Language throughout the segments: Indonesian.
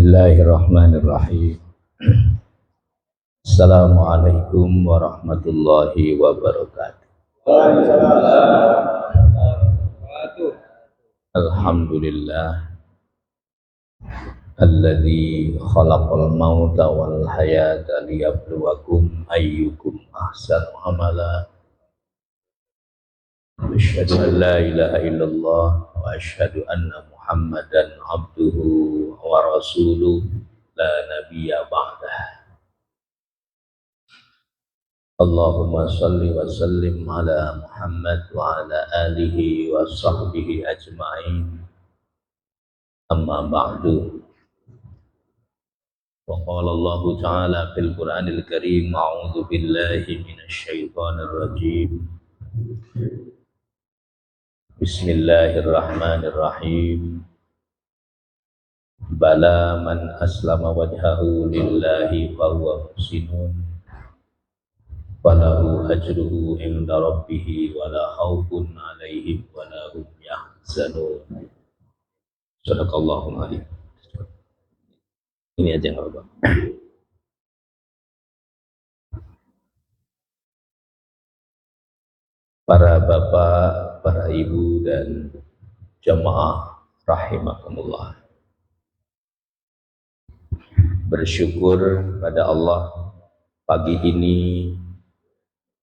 Bismillahirrahmanirrahim. Assalamualaikum warahmatullahi wabarakatuh. Alhamdulillah alladzi khalaqal mauta wal hayata liyabluwakum ayyukum ahsanu amala. Asyhadu an la ilaha illallah wa asyhadu anna Muhammadan abduhu wa rasuluh la nabiyya ba'dah. Allahumma salli wa sallim ala Muhammad wa ala alihi wa sahbihi ajma'in. Amma ba'du. Wa qala Allah ta'ala fil Qur'anil Karim, a'udzu billahi minasy syaithanir rajim. Bismillahirrahmanirrahim. Bala man aslama wajhahu lillahi fa huwa muhsinun falahu ajruhu inda rabbih wala khaufun 'alaihim wala hum yahzanun. Shadaqallahul adzim. Ini aja enggak apa-apa. Para bapak, para ibu dan jamaah rahimakumullah. Bersyukur pada Allah pagi ini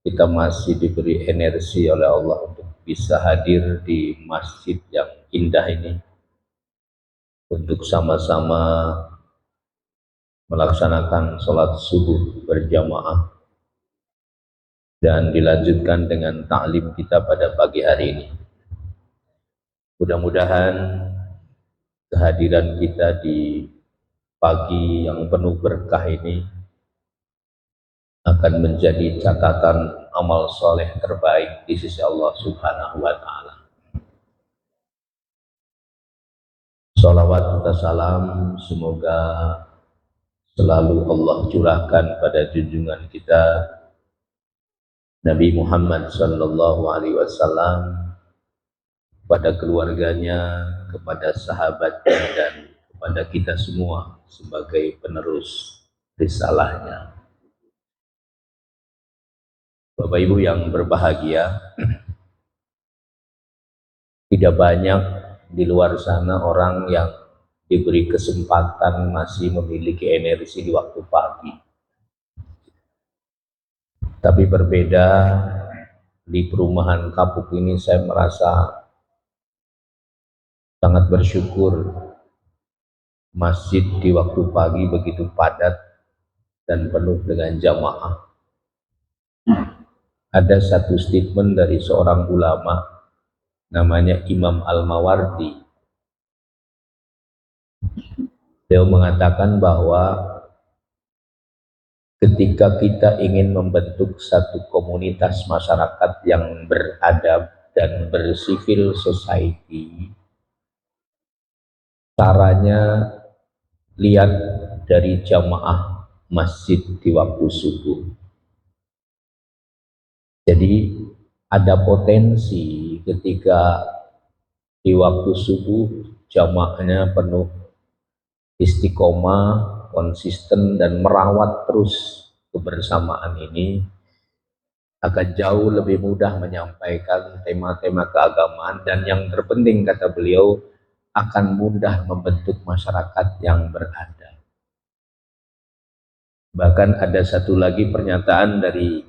kita masih diberi energi oleh Allah untuk bisa hadir di masjid yang indah ini untuk sama-sama melaksanakan sholat subuh berjamaah dan dilanjutkan dengan ta'lim kita pada pagi hari ini. Mudah-mudahan kehadiran kita di pagi yang penuh berkah ini akan menjadi catatan amal soleh terbaik di sisi Allah Subhanahu wa Ta'ala. Salawat serta salam semoga selalu Allah curahkan pada junjungan kita Nabi Muhammad sallallahu alaihi wasallam, pada keluarganya, kepada sahabatnya dan kepada kita semua sebagai penerus risalahnya. Bapak Ibu yang berbahagia, tidak banyak di luar sana orang yang diberi kesempatan masih memiliki energi di waktu pagi. Tapi berbeda di perumahan Kapuk ini, saya merasa sangat bersyukur. Masjid di waktu pagi begitu padat dan penuh dengan jamaah. Ada satu statement dari seorang ulama namanya Imam Al-Mawardi. Beliau mengatakan bahwa ketika kita ingin membentuk satu komunitas masyarakat yang beradab dan bersivil society, caranya lihat dari jamaah masjid di waktu subuh. Jadi ada potensi ketika di waktu subuh jamaahnya penuh istiqomah, konsisten dan merawat terus kebersamaan ini, akan jauh lebih mudah menyampaikan tema-tema keagamaan dan yang terpenting kata beliau akan mudah membentuk masyarakat yang beradab. Bahkan ada satu lagi pernyataan dari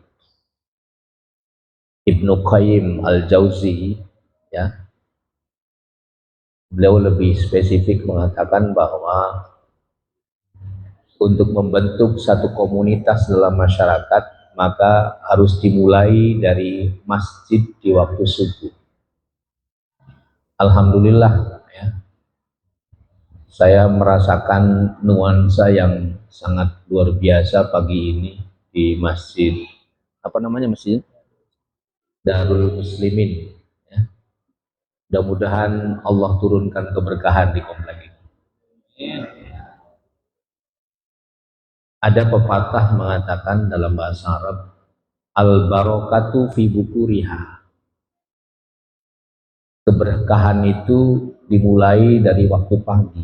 Ibnu Qayyim Al-Jauzi, ya. Beliau lebih spesifik mengatakan bahwa untuk membentuk satu komunitas dalam masyarakat maka harus dimulai dari masjid di waktu subuh. Alhamdulillah, ya, saya merasakan nuansa yang sangat luar biasa pagi ini di masjid, apa namanya masjid? Darul Muslimin, ya. Mudah-mudahan Allah turunkan keberkahan di komplek ini. Ada pepatah mengatakan dalam bahasa Arab, al-barakatu fi bukuriha. Keberkahan itu dimulai dari waktu pagi.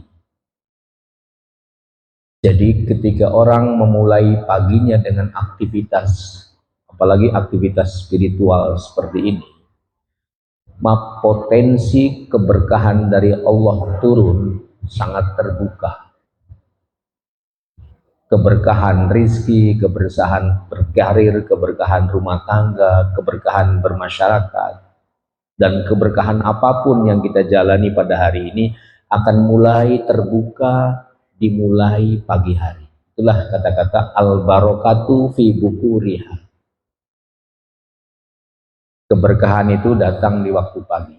Jadi ketika orang memulai paginya dengan aktivitas, apalagi aktivitas spiritual seperti ini, maka potensi keberkahan dari Allah turun sangat terbuka. Keberkahan rizki, keberkahan berkarir, keberkahan rumah tangga, keberkahan bermasyarakat, dan keberkahan apapun yang kita jalani pada hari ini akan mulai terbuka dimulai pagi hari. Itulah kata-kata al-barakatu fi bukuriha. Keberkahan itu datang di waktu pagi.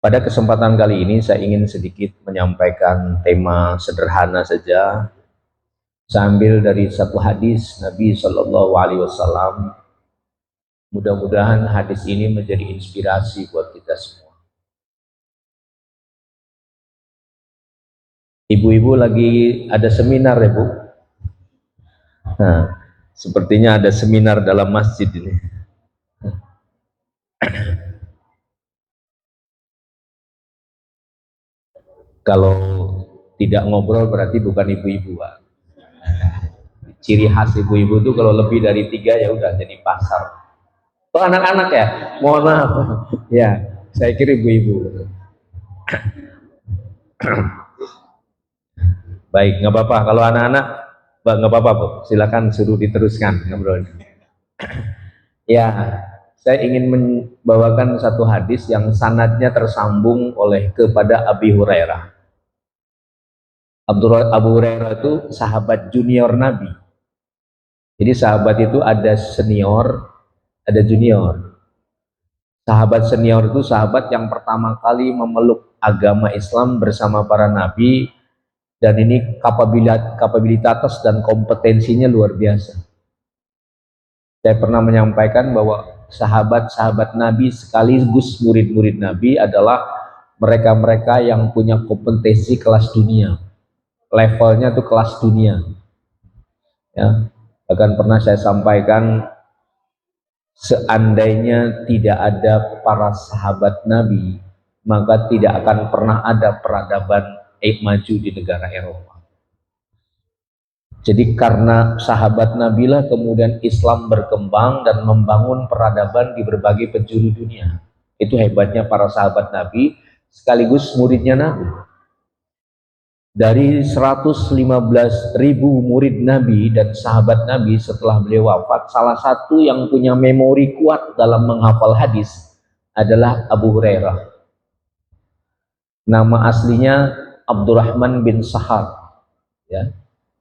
Pada kesempatan kali ini saya ingin sedikit menyampaikan tema sederhana saja, sambil dari satu hadis Nabi Shallallahu Alaihi Wasallam. Mudah-mudahan hadis ini menjadi inspirasi buat kita semua. Ibu-ibu lagi ada seminar ya Bu? Nah, sepertinya ada seminar dalam masjid ini. Kalau tidak ngobrol berarti bukan ibu-ibu, Pak. Ciri khas ibu-ibu tuh kalau lebih dari 3 ya udah jadi pasar. Oh anak-anak ya? Mohon maaf. Ya, saya kira ibu-ibu. Baik, nggak apa-apa. Kalau anak-anak, nggak apa-apa Bu. Silakan suruh diteruskan ngobrol. Ya, saya ingin membawakan satu hadis yang sanadnya tersambung oleh kepada Abi Hurairah. Abu Hurairah itu sahabat junior Nabi. Jadi sahabat itu ada senior, ada junior. Sahabat senior itu sahabat yang pertama kali memeluk agama Islam bersama para nabi, dan ini kapabilitas dan kompetensinya luar biasa. Saya pernah menyampaikan bahwa sahabat-sahabat Nabi sekaligus murid-murid Nabi adalah mereka-mereka yang punya kompetensi kelas dunia. Levelnya tuh kelas dunia. Ya, bahkan pernah saya sampaikan, seandainya tidak ada para sahabat Nabi, maka tidak akan pernah ada peradaban maju di negara Eropa. Jadi karena sahabat Nabi lah kemudian Islam berkembang dan membangun peradaban di berbagai penjuru dunia. Itu hebatnya para sahabat Nabi sekaligus muridnya Nabi. Dari 115.000 murid Nabi dan sahabat Nabi setelah beliau wafat, salah satu yang punya memori kuat dalam menghafal hadis adalah Abu Hurairah. Nama aslinya Abdurrahman bin Sahar. Ya.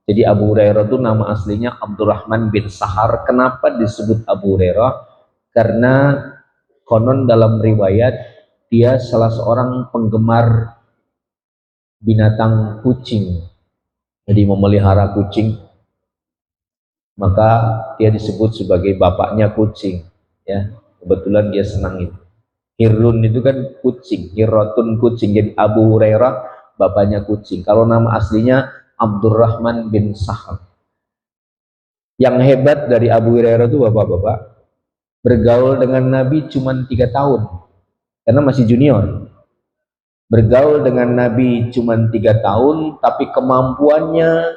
Jadi Abu Hurairah itu nama aslinya Abdurrahman bin Sahar. Kenapa disebut Abu Hurairah? Karena konon dalam riwayat dia salah seorang penggemar binatang kucing, jadi memelihara kucing, maka dia disebut sebagai bapaknya kucing. Ya, kebetulan dia senang itu. Hirun itu kan kucing, hirotun kucing. Jadi Abu Hurairah bapaknya kucing. Kalau nama aslinya Abdurrahman bin Sahal. Yang hebat dari Abu Hurairah itu bapak-bapak, bergaul dengan Nabi cuma 3 tahun karena masih junior. Bergaul dengan Nabi cuma 3 tahun, tapi kemampuannya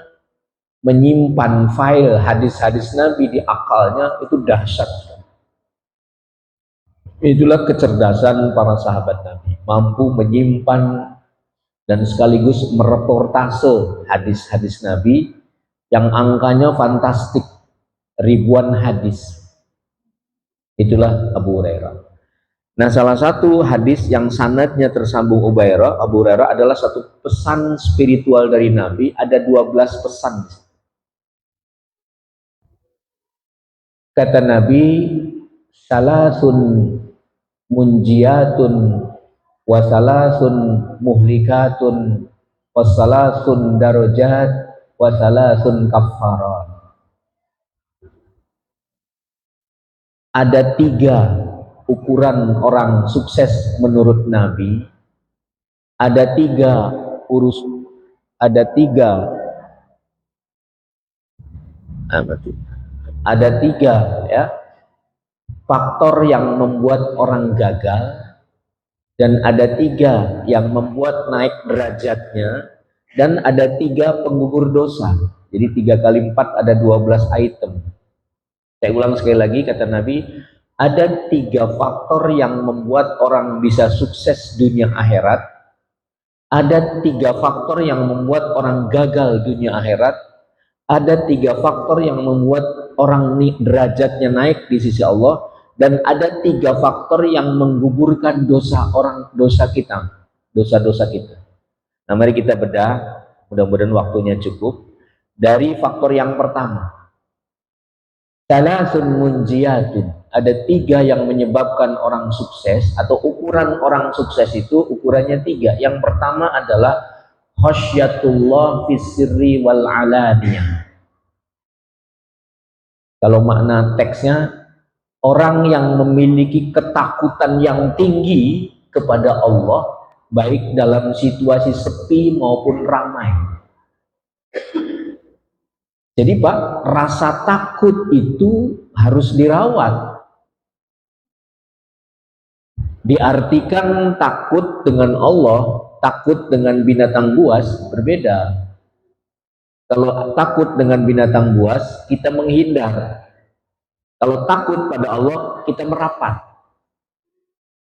menyimpan file hadis-hadis Nabi di akalnya itu dahsyat. Itulah kecerdasan para sahabat Nabi, mampu menyimpan dan sekaligus mereportase hadis-hadis Nabi yang angkanya fantastik, ribuan hadis. Itulah Abu Hurairah. Nah, salah satu hadis yang sanadnya tersambung Abu Hurairah adalah satu pesan spiritual dari Nabi. Ada 12 pesan. Kata Nabi, salasun munjiyatun wa salasun muhlikatun wa salasun darajat wa salasun kaffarat. Ada 3 ukuran orang sukses menurut Nabi. Ada 3 ada 3 ya faktor yang membuat orang gagal. dan ada 3 yang membuat naik derajatnya, dan ada 3 penggugur dosa. Jadi 3 kali 4 ada 12 item. Saya ulang sekali lagi, kata Nabi, ada 3 faktor yang membuat orang bisa sukses dunia akhirat, ada 3 faktor yang membuat orang gagal dunia akhirat, ada 3 faktor yang membuat orang derajatnya naik di sisi Allah, dan ada 3 faktor yang menggugurkan dosa kita, dosa-dosa kita. Nah, mari kita bedah, mudah-mudahan waktunya cukup. Dari faktor yang pertama, salasun munjiyatun, ada 3 yang menyebabkan orang sukses, atau ukuran orang sukses itu ukurannya 3. Yang pertama adalah khasyatullah fis sirri wal alaniyah. Kalau makna teksnya, orang yang memiliki ketakutan yang tinggi kepada Allah, baik dalam situasi sepi maupun ramai. Jadi Pak, rasa takut itu harus dirawat. Diartikan takut dengan Allah, takut dengan binatang buas berbeda. Kalau takut dengan binatang buas, kita menghindar. Kalau takut pada Allah, kita merapat.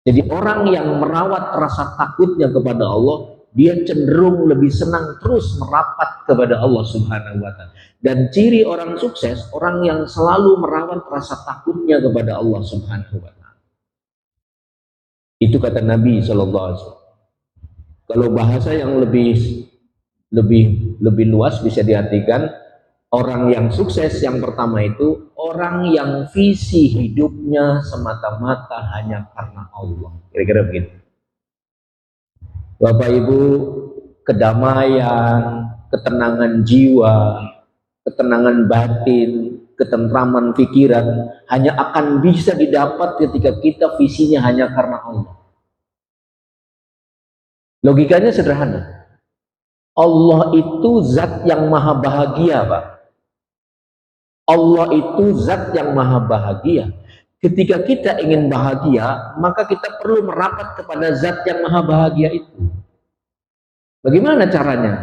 Jadi orang yang merawat rasa takutnya kepada Allah, dia cenderung lebih senang terus merapat kepada Allah Subhanahu wa Ta'ala. Dan ciri orang sukses, orang yang selalu merawat rasa takutnya kepada Allah Subhanahu wa Ta'ala. Itu kata Nabi SAW. Kalau bahasa yang lebih luas bisa diartikan, orang yang sukses yang pertama itu orang yang visi hidupnya semata-mata hanya karena Allah. Kira-kira begitu. Bapak Ibu, kedamaian, ketenangan jiwa, ketenangan batin, ketentraman pikiran hanya akan bisa didapat ketika kita visinya hanya karena Allah. Logikanya sederhana. Allah itu zat yang maha bahagia, Pak. Allah itu zat yang maha bahagia. Ketika kita ingin bahagia, maka kita perlu merapat kepada zat yang maha bahagia itu. Bagaimana caranya?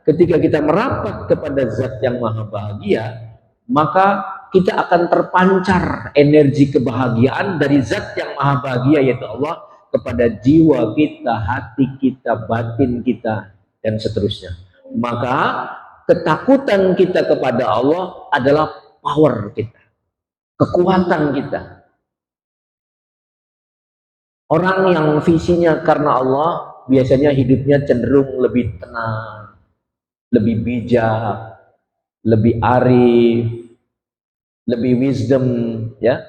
Ketika kita merapat kepada zat yang maha bahagia, maka kita akan terpancar energi kebahagiaan dari zat yang maha bahagia, yaitu Allah, kepada jiwa kita, hati kita, batin kita, dan seterusnya. Maka ketakutan kita kepada Allah adalah power kita, kekuatan kita. Orang yang visinya karena Allah biasanya hidupnya cenderung lebih tenang, lebih bijak, lebih arif, lebih wisdom, ya,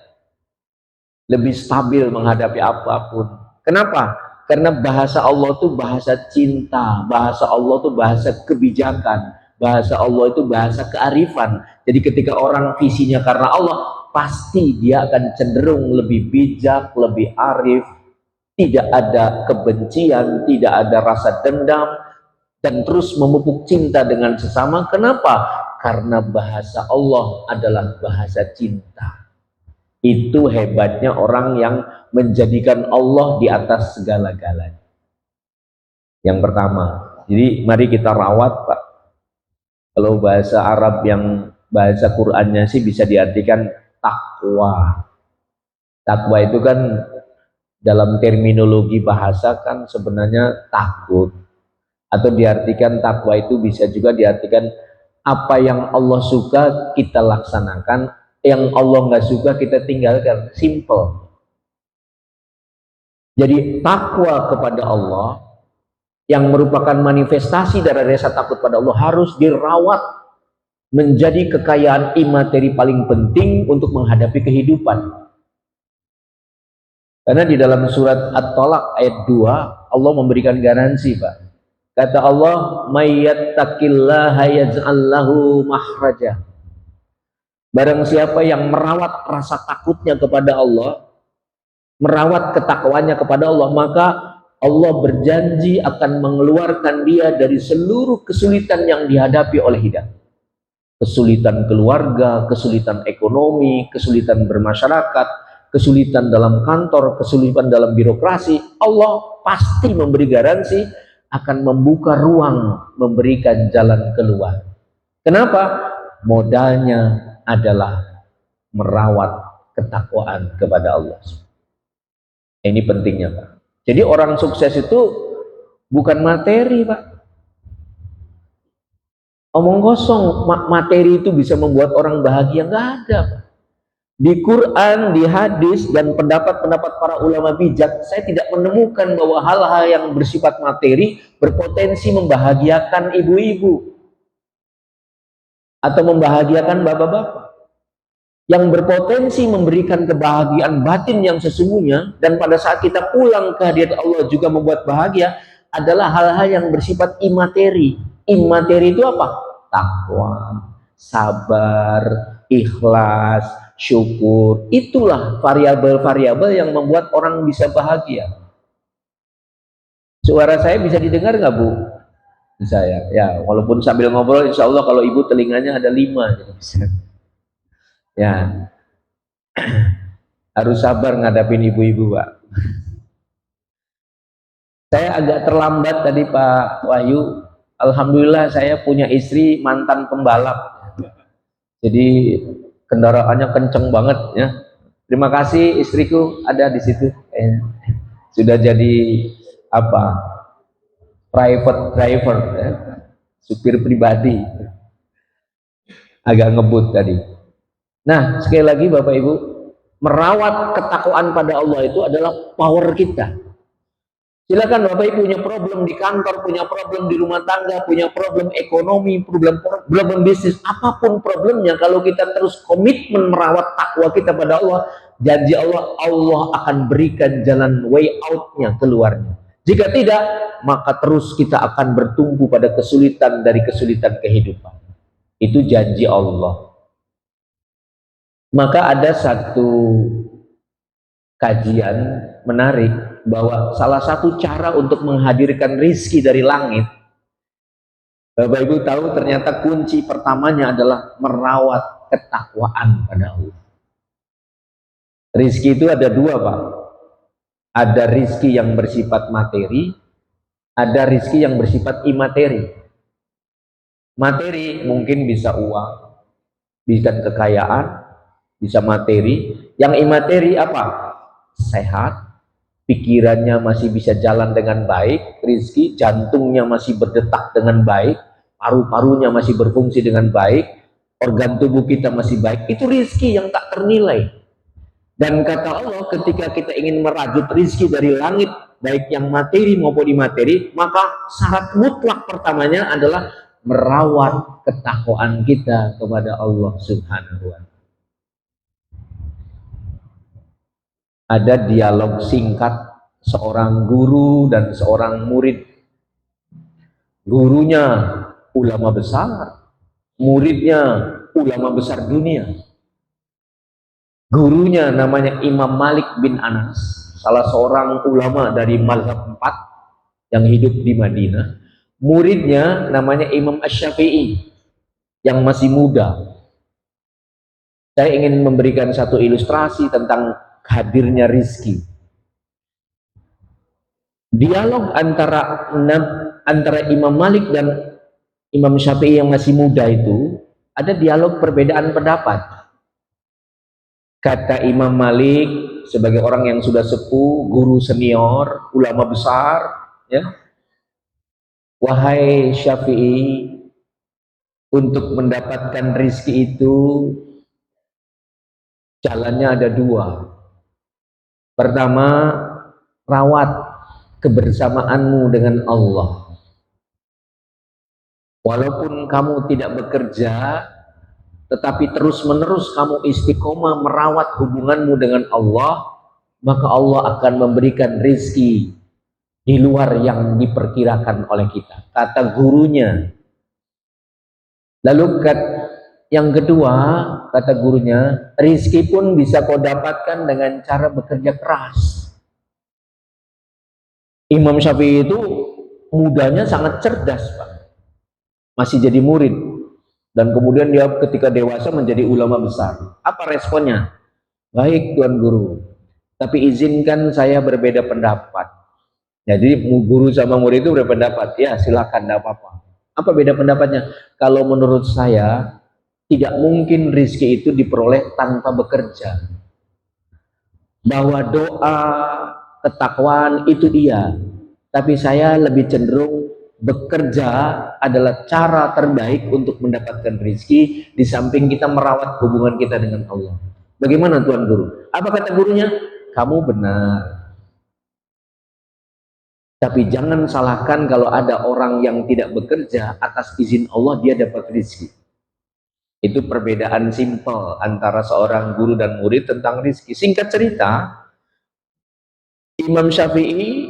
lebih stabil menghadapi apapun. Kenapa? Karena bahasa Allah itu bahasa cinta, bahasa Allah itu bahasa kebijakan, bahasa Allah itu bahasa kearifan. Jadi ketika orang visinya karena Allah, pasti dia akan cenderung lebih bijak, lebih arif, tidak ada kebencian, tidak ada rasa dendam, dan terus memupuk cinta dengan sesama. Kenapa? Karena bahasa Allah adalah bahasa cinta. Itu hebatnya orang yang menjadikan Allah di atas segala-galanya. Yang pertama, jadi mari kita rawat, Pak. Kalau bahasa Arab yang bahasa Qur'annya sih bisa diartikan takwa. Takwa itu kan dalam terminologi bahasa kan sebenarnya takut. Atau diartikan takwa itu bisa juga diartikan apa yang Allah suka kita laksanakan, yang Allah nggak suka kita tinggalkan. Simple. Jadi takwa kepada Allah yang merupakan manifestasi dari rasa takut pada Allah harus dirawat menjadi kekayaan imateri paling penting untuk menghadapi kehidupan. Karena di dalam surat At-Talaq ayat 2 Allah memberikan garansi, Pak. Kata Allah, "May yattaqillaha yaj'al lahu makhraja." Barang siapa yang merawat rasa takutnya kepada Allah, merawat ketakwaannya kepada Allah, maka Allah berjanji akan mengeluarkan dia dari seluruh kesulitan yang dihadapi oleh hidup. Kesulitan keluarga, kesulitan ekonomi, kesulitan bermasyarakat, kesulitan dalam kantor, kesulitan dalam birokrasi. Allah pasti memberi garansi akan membuka ruang, memberikan jalan keluar. Kenapa? Modalnya adalah merawat ketakwaan kepada Allah. Ini pentingnya, Pak. Jadi orang sukses itu bukan materi, Pak. Omong kosong, materi itu bisa membuat orang bahagia, nggak ada, Pak. Di Quran, di hadis, dan pendapat-pendapat para ulama bijak, saya tidak menemukan bahwa hal-hal yang bersifat materi berpotensi membahagiakan ibu-ibu atau membahagiakan bapak-bapak. Yang berpotensi memberikan kebahagiaan batin yang sesungguhnya, dan pada saat kita pulang ke hadirat Allah juga membuat bahagia, adalah hal-hal yang bersifat imateri. Imateri itu apa? Takwa, sabar, ikhlas, syukur. Itulah variabel-variabel yang membuat orang bisa bahagia. Suara saya bisa didengar nggak, Bu? Bisa ya. Ya, walaupun sambil ngobrol, insya Allah kalau ibu telinganya ada 5. Ya, harus sabar ngadapin ibu-ibu, Pak. Saya agak terlambat tadi, Pak Wahyu. Alhamdulillah saya punya istri mantan pembalap. Jadi kendaraannya kenceng banget ya. Terima kasih istriku ada di situ. Sudah jadi apa? Private driver ya. Supir pribadi. Agak ngebut tadi. Nah, sekali lagi Bapak Ibu, merawat ketakwaan pada Allah itu adalah power kita. Silakan Bapak Ibu punya problem di kantor, punya problem di rumah tangga, punya problem ekonomi, problem bisnis, apapun problemnya, kalau kita terus komitmen merawat takwa kita pada Allah, janji Allah, Allah akan berikan jalan way out-nya, keluarnya. Jika tidak, maka terus kita akan bertumpu pada kesulitan dari kesulitan kehidupan. Itu janji Allah. Maka ada satu kajian menarik bahwa salah satu cara untuk menghadirkan rizki dari langit, Bapak Ibu tahu ternyata kunci pertamanya adalah merawat ketakwaan pada Allah. Rizki itu ada 2, Pak. Ada rizki yang bersifat materi, ada rizki yang bersifat imateri. Materi mungkin bisa uang, bisa kekayaan, bisa materi. Yang imateri apa? Sehat, pikirannya masih bisa jalan dengan baik, rizki, jantungnya masih berdetak dengan baik, paru-parunya masih berfungsi dengan baik, organ tubuh kita masih baik. Itu rizki yang tak ternilai. Dan kata Allah, ketika kita ingin merajut rizki dari langit, baik yang materi maupun imateri, maka syarat mutlak pertamanya adalah merawat ketakwaan kita kepada Allah Subhanahu wa Ta'ala. Ada dialog singkat seorang guru dan seorang murid. Gurunya ulama besar, muridnya ulama besar dunia. Gurunya namanya Imam Malik bin Anas, salah seorang ulama dari mazhab 4 yang hidup di Madinah. Muridnya namanya Imam Asy-Syafi'i yang masih muda. Saya ingin memberikan satu ilustrasi tentang hadirnya rizki. Dialog antara Imam Malik dan Imam Syafi'i yang masih muda itu, ada dialog perbedaan pendapat. Kata Imam Malik sebagai orang yang sudah sepuh, guru senior, ulama besar, ya, wahai Syafi'i, untuk mendapatkan rizki itu jalannya ada 2. Pertama, rawat kebersamaanmu dengan Allah. Walaupun kamu tidak bekerja, tetapi terus-menerus kamu istiqomah merawat hubunganmu dengan Allah, maka Allah akan memberikan rizki di luar yang diperkirakan oleh kita. Kata gurunya. Lalu yang kedua, kata gurunya, rizki pun bisa kau dapatkan dengan cara bekerja keras. Imam Syafi'i itu mudanya sangat cerdas, Pak. Masih jadi murid. Dan kemudian dia ketika dewasa menjadi ulama besar. Apa responnya? Baik Tuan Guru, tapi izinkan saya berbeda pendapat. Jadi guru sama murid itu berpendapat, ya silakan, tidak apa-apa. Apa beda pendapatnya? Kalau menurut saya, tidak mungkin rizki itu diperoleh tanpa bekerja. Bahwa doa, ketakwaan itu iya. Tapi saya lebih cenderung bekerja adalah cara terbaik untuk mendapatkan rizki di samping kita merawat hubungan kita dengan Allah. Bagaimana Tuan Guru? Apa kata gurunya? Kamu benar. Tapi jangan salahkan kalau ada orang yang tidak bekerja atas izin Allah dia dapat rezeki. Itu perbedaan simpel antara seorang guru dan murid tentang rezeki. Singkat cerita, Imam Syafi'i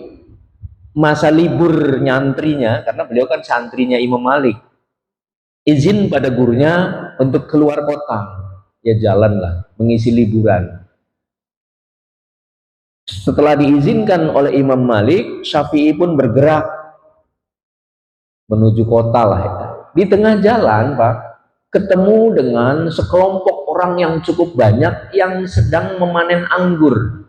masa libur nyantrinya, karena beliau kan santrinya Imam Malik, izin pada gurunya untuk keluar kota. Ya jalanlah, mengisi liburan. Setelah diizinkan oleh Imam Malik, Syafi'i pun bergerak menuju kota lah ya. Di tengah jalan, Pak, ketemu dengan sekelompok orang yang cukup banyak yang sedang memanen anggur.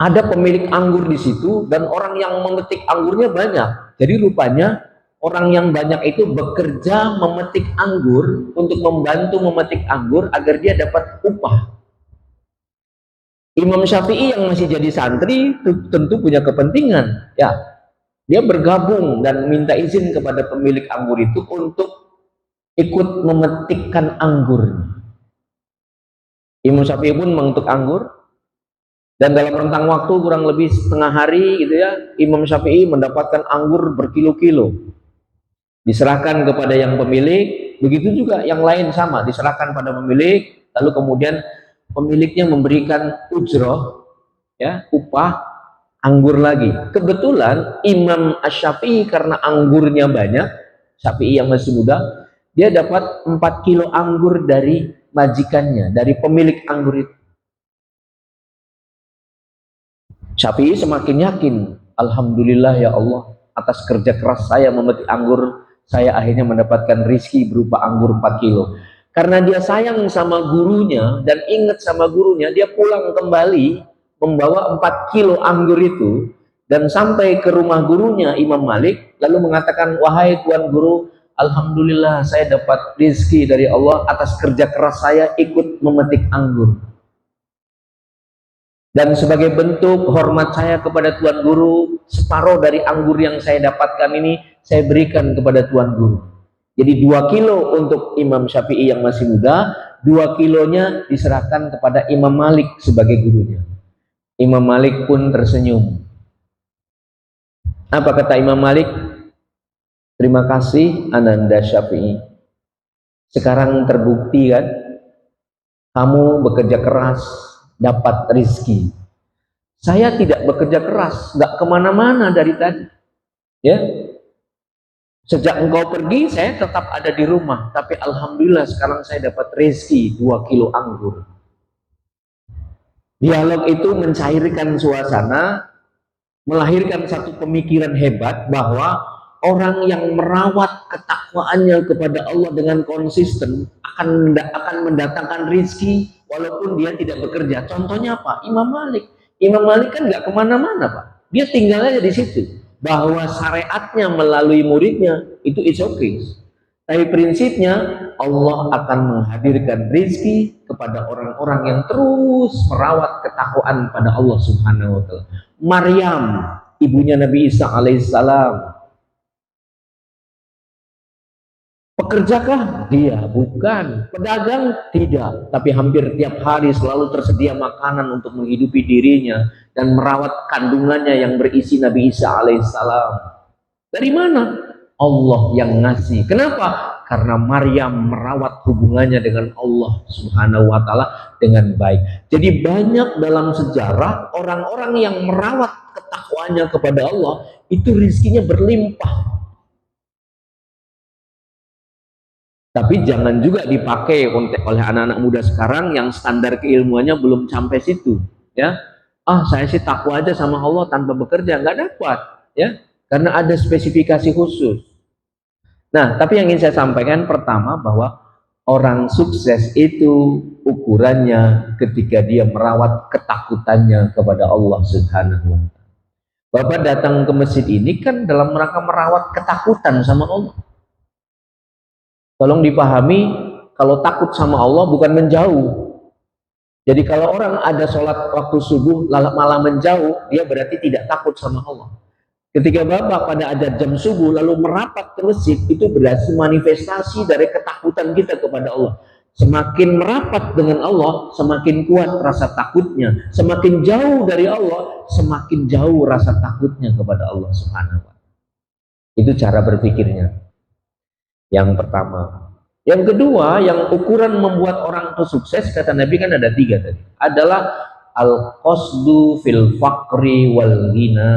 Ada pemilik anggur di situ dan orang yang memetik anggurnya banyak. Jadi rupanya orang yang banyak itu bekerja memetik anggur untuk membantu memetik anggur agar dia dapat upah. Imam Syafi'i yang masih jadi santri tentu punya kepentingan, ya. Dia bergabung dan minta izin kepada pemilik anggur itu untuk ikut memetikkan anggur. Imam Syafi'i pun mengetuk anggur dan dalam rentang waktu kurang lebih setengah hari gitu ya, Imam Syafi'i mendapatkan anggur berkilo-kilo. Diserahkan kepada yang pemilik, begitu juga yang lain sama, diserahkan pada pemilik, lalu kemudian pemiliknya memberikan ujroh, ya, upah anggur lagi. Kebetulan Imam Asy-Syafi'i karena anggurnya banyak, Syafi'i yang masih muda, dia dapat 4 kilo anggur dari majikannya, dari pemilik anggur itu. Syafi'i semakin yakin, alhamdulillah ya Allah, atas kerja keras saya memetik anggur, saya akhirnya mendapatkan rizki berupa anggur 4 kilo. Karena dia sayang sama gurunya dan ingat sama gurunya, dia pulang kembali membawa 4 kilo anggur itu dan sampai ke rumah gurunya Imam Malik, lalu mengatakan, wahai Tuan Guru, alhamdulillah saya dapat rizki dari Allah atas kerja keras saya ikut memetik anggur. Dan sebagai bentuk hormat saya kepada Tuan Guru, separuh dari anggur yang saya dapatkan ini saya berikan kepada Tuan Guru. Jadi 2 kilo untuk Imam Syafi'i yang masih muda, 2 kilonya diserahkan kepada Imam Malik sebagai gurunya. Imam Malik pun tersenyum. Apa kata Imam Malik? Terima kasih Ananda Syafi'i. Sekarang terbukti kan, kamu bekerja keras, dapat rizki. Saya tidak bekerja keras, nggak kemana-mana dari tadi. Ya, sejak engkau pergi, saya tetap ada di rumah. Tapi alhamdulillah sekarang saya dapat rizki 2 kilo anggur. Dialog itu mencairkan suasana, melahirkan satu pemikiran hebat bahwa orang yang merawat ketakwaannya kepada Allah dengan konsisten akan mendatangkan rizki walaupun dia tidak bekerja. Contohnya apa? Imam Malik. Imam Malik kan nggak kemana-mana, Pak. Dia tinggal aja di situ. Bahwa syariatnya melalui muridnya itu it's okay. Tapi prinsipnya Allah akan menghadirkan rizki kepada orang-orang yang terus merawat ketakwaan pada Allah Subhanahu wa Ta'ala. Maryam, ibunya Nabi Isa alaihissalam, pekerjakah? Dia bukan. Pedagang? Tidak. Tapi hampir tiap hari selalu tersedia makanan untuk menghidupi dirinya dan merawat kandungannya yang berisi Nabi Isa alaihissalam. Dari mana? Allah yang ngasih. Kenapa? Karena Maryam merawat hubungannya dengan Allah Subhanahu wa Ta'ala dengan baik. Jadi banyak dalam sejarah orang-orang yang merawat ketakwaannya kepada Allah itu rizkinya berlimpah. Tapi jangan juga dipakai oleh anak-anak muda sekarang yang standar keilmuannya belum sampai situ, ya. Saya sih takwa aja sama Allah tanpa bekerja, nggak dapat, ya, karena ada spesifikasi khusus. Nah, tapi yang ingin saya sampaikan pertama bahwa orang sukses itu ukurannya ketika dia merawat ketakutannya kepada Allah Subhanahu wa Ta'ala. Bapak datang ke masjid ini kan dalam rangka merawat ketakutan sama Allah. Tolong dipahami, kalau takut sama Allah bukan menjauh. Jadi kalau orang ada sholat waktu subuh malah menjauh, dia berarti tidak takut sama Allah. Ketika Bapak pada ada jam subuh lalu merapat ke masjid, itu berarti manifestasi dari ketakutan kita kepada Allah. Semakin merapat dengan Allah, semakin kuat rasa takutnya. Semakin jauh dari Allah, semakin jauh rasa takutnya kepada Allah Subhanahu wa Ta'ala. Itu cara berpikirnya. Yang pertama. Yang kedua, yang ukuran membuat orang itu sukses, kata Nabi kan ada 3 tadi. Adalah al-qasdu fil faqri wal ghina.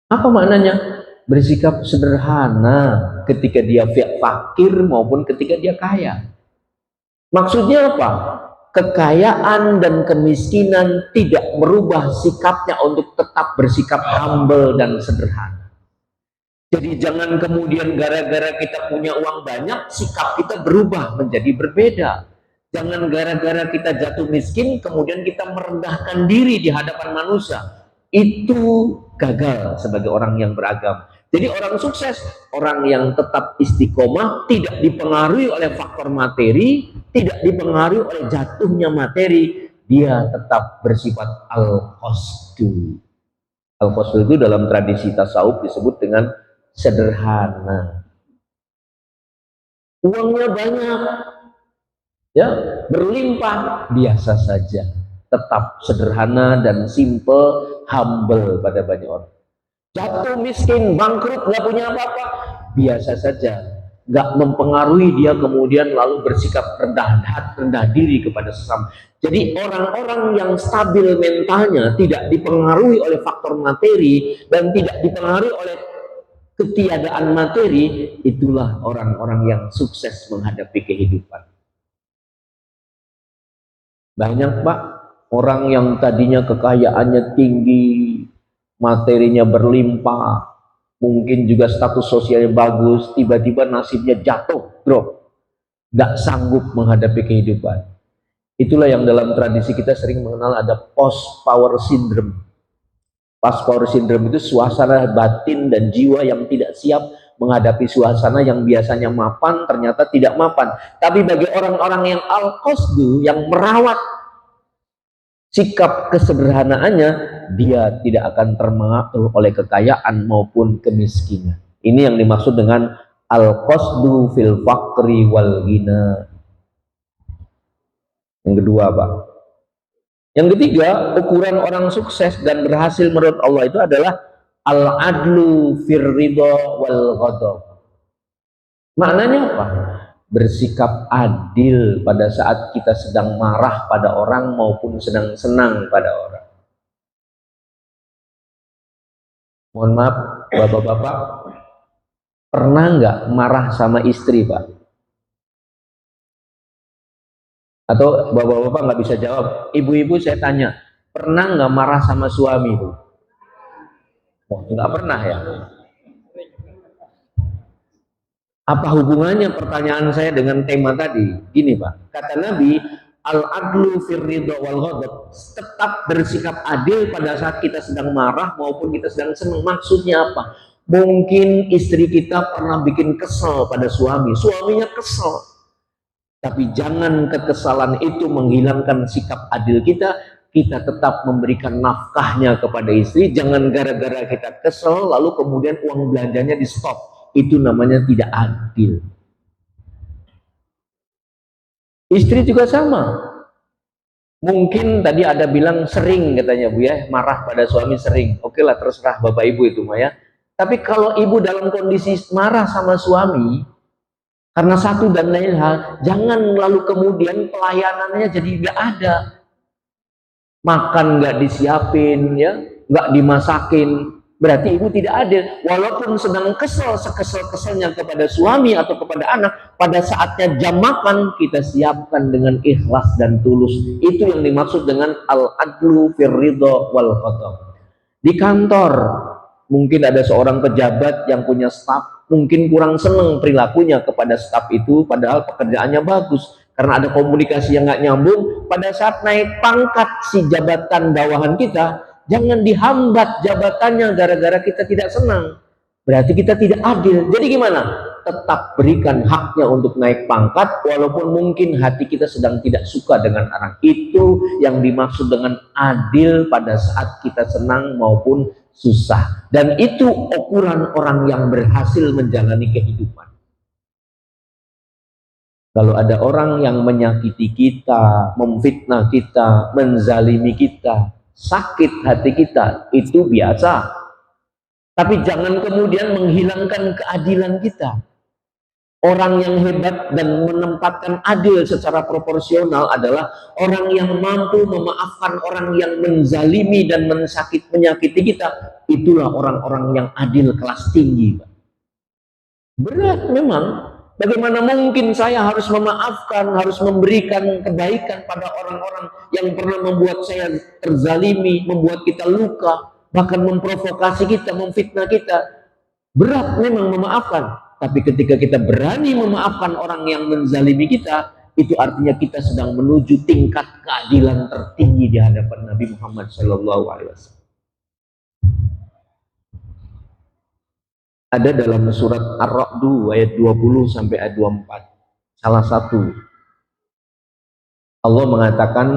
Apa maknanya? Bersikap sederhana ketika dia fakir maupun ketika dia kaya. Maksudnya apa? Kekayaan dan kemiskinan tidak merubah sikapnya untuk tetap bersikap humble dan sederhana. Jadi jangan kemudian gara-gara kita punya uang banyak, sikap kita berubah menjadi berbeda. Jangan gara-gara kita jatuh miskin, kemudian kita merendahkan diri di hadapan manusia. Itu gagal sebagai orang yang beragama. Jadi orang sukses, orang yang tetap istiqomah, tidak dipengaruhi oleh faktor materi, tidak dipengaruhi oleh jatuhnya materi, dia tetap bersifat al-qasdu. Al-qasdu itu dalam tradisi tasawuf disebut dengan sederhana. Uangnya banyak, ya, berlimpah, biasa saja. Tetap sederhana dan simple, humble pada banyak orang. Jatuh miskin, bangkrut, nggak punya apa-apa, biasa saja, nggak mempengaruhi dia kemudian lalu bersikap rendah diri kepada sesama. Jadi orang-orang yang stabil mentalnya, tidak dipengaruhi oleh faktor materi dan tidak dipengaruhi oleh ketiadaan materi, itulah orang-orang yang sukses menghadapi kehidupan. Banyak Pak, orang yang tadinya kekayaannya tinggi, materinya berlimpah, mungkin juga status sosialnya bagus, tiba-tiba nasibnya jatuh, drop, gak sanggup menghadapi kehidupan. Itulah yang dalam tradisi kita sering mengenal ada post power syndrome. Post power syndrome itu suasana batin dan jiwa yang tidak siap menghadapi suasana yang biasanya mapan ternyata tidak mapan. Tapi bagi orang-orang yang al-qasdu, yang merawat sikap kesederhanaannya, dia tidak akan terpengaruh oleh kekayaan maupun kemiskinan. Ini yang dimaksud dengan al-qasdu fil faqri wal ghina. Yang kedua, Pak. Yang ketiga, ukuran orang sukses dan berhasil menurut Allah itu adalah al-adlu fir ridha wal ghadab. Maknanya apa? Bersikap adil pada saat kita sedang marah pada orang maupun sedang senang pada orang. Mohon maaf, bapak-bapak, pernah nggak marah sama istri, Pak? Atau bapak-bapak nggak bisa jawab, ibu-ibu saya tanya, pernah nggak marah sama suami itu? Oh, nggak pernah ya? Apa hubungannya pertanyaan saya dengan tema tadi? Gini Pak, kata Nabi, al-adlu fir ridha wal ghadab, tetap bersikap adil pada saat kita sedang marah maupun kita sedang senang. Maksudnya apa? Mungkin istri kita pernah bikin kesel pada suami, suaminya kesel. Tapi jangan kekesalan itu menghilangkan sikap adil kita. Kita tetap memberikan nafkahnya kepada istri. Jangan gara-gara kita kesel lalu kemudian uang belanjanya di stop. Itu namanya tidak adil. Istri juga sama. Mungkin tadi ada bilang sering katanya Bu ya, marah pada suami sering. Oke lah, terserah Bapak Ibu itu mah ya. Tapi kalau ibu dalam kondisi marah sama suami karena satu dan lain hal, jangan lalu kemudian pelayanannya jadi nggak ada. Makan nggak disiapin, ya, nggak dimasakin. Berarti ibu tidak adil. Walaupun sedang kesel, sekesel-keselnya kepada suami atau kepada anak, pada saatnya jam makan kita siapkan dengan ikhlas dan tulus. Itu yang dimaksud dengan al-adlu fir ridha wal ghadab. Di kantor, mungkin ada seorang pejabat yang punya staf, mungkin kurang senang perilakunya kepada staf itu, padahal pekerjaannya bagus. Karena ada komunikasi yang nggak nyambung, pada saat naik pangkat si jabatan bawahan kita, Jangan dihambat jabatannya gara-gara kita tidak senang. Berarti kita tidak adil. Jadi gimana? Tetap berikan haknya untuk naik pangkat, walaupun mungkin hati kita sedang tidak suka dengan orang itu. Yang dimaksud dengan adil pada saat kita senang maupun susah. Dan itu ukuran orang yang berhasil menjalani kehidupan. Kalau ada orang yang menyakiti kita, memfitnah kita, menzalimi kita, sakit hati kita, itu biasa. Tapi jangan kemudian menghilangkan keadilan kita. Orang yang hebat dan menempatkan adil secara proporsional adalah orang yang mampu memaafkan orang yang menzalimi dan menyakiti kita. Itulah orang-orang yang adil kelas tinggi. Berat memang. Bagaimana mungkin saya harus memaafkan, harus memberikan kebaikan pada orang-orang yang pernah membuat saya terzalimi, membuat kita luka, bahkan memprovokasi kita, memfitnah kita. Berat memang memaafkan. Tapi ketika kita berani memaafkan orang yang menzalimi kita, itu artinya kita sedang menuju tingkat keadilan tertinggi di hadapan Nabi Muhammad SAW. Ada dalam surat Ar-Ra'd ayat 20 sampai ayat 24. Salah satu Allah mengatakan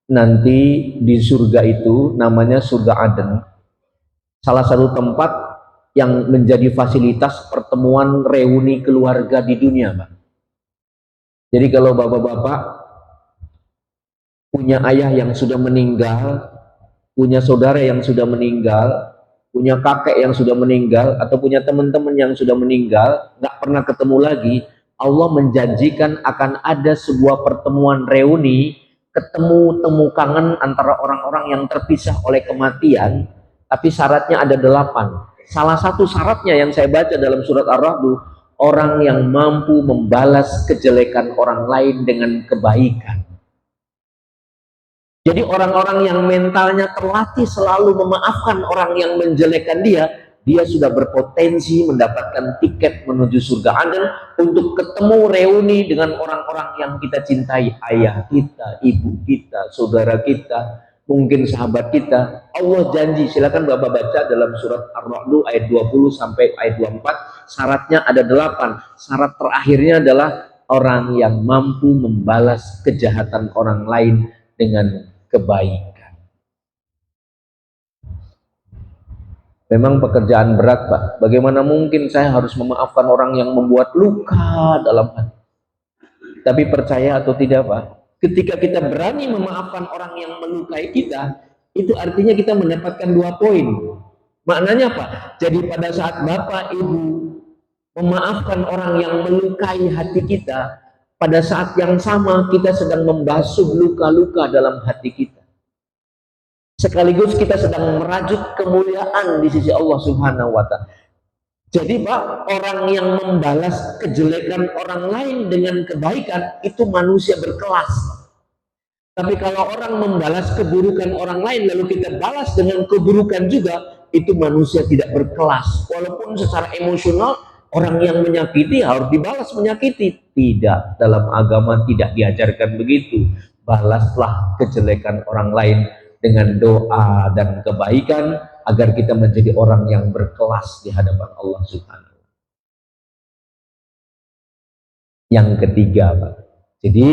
nanti di surga itu namanya surga Aden. Salah satu tempat yang menjadi fasilitas pertemuan reuni keluarga di dunia, Pak. Jadi kalau bapak-bapak punya ayah yang sudah meninggal, punya saudara yang sudah meninggal, punya kakek yang sudah meninggal, atau punya teman-teman yang sudah meninggal, nggak pernah ketemu lagi, Allah menjanjikan akan ada sebuah pertemuan reuni, ketemu temu kangen antara orang-orang yang terpisah oleh kematian, tapi syaratnya ada 8. Salah satu syaratnya yang saya baca dalam surat Ar-Ra'd, orang yang mampu membalas kejelekan orang lain dengan kebaikan. Jadi orang-orang yang mentalnya terlatih selalu memaafkan orang yang menjelekkan dia sudah berpotensi mendapatkan tiket menuju surga Aden untuk ketemu reuni dengan orang-orang yang kita cintai, ayah kita, ibu kita, saudara kita, mungkin sahabat kita. Allah janji, silakan Bapak baca dalam surat Ar-Ra'd ayat 20 sampai ayat 24, syaratnya ada 8. Syarat terakhirnya adalah orang yang mampu membalas kejahatan orang lain dengan kebaikan. Memang pekerjaan berat, Pak. Bagaimana mungkin saya harus memaafkan orang yang membuat luka dalam hati? Tapi percaya atau tidak, Pak, ketika kita berani memaafkan orang yang melukai kita, itu artinya kita mendapatkan 2 poin. Maknanya apa? Jadi pada saat Bapak Ibu memaafkan orang yang melukai hati kita, pada saat yang sama kita sedang membasuh luka-luka dalam hati kita. Sekaligus kita sedang merajut kemuliaan di sisi Allah Subhanahu wa Ta'ala. Jadi Pak, orang yang membalas kejelekan orang lain dengan kebaikan itu manusia berkelas. Tapi kalau orang membalas keburukan orang lain lalu kita balas dengan keburukan juga, itu manusia tidak berkelas. Walaupun secara emosional orang yang menyakiti harus dibalas menyakiti. Tidak, dalam agama tidak diajarkan begitu. Balaslah kejelekan orang lain dengan doa dan kebaikan agar kita menjadi orang yang berkelas di hadapan Allah Subhanahu wa Ta'ala. Yang ketiga, Pak. Jadi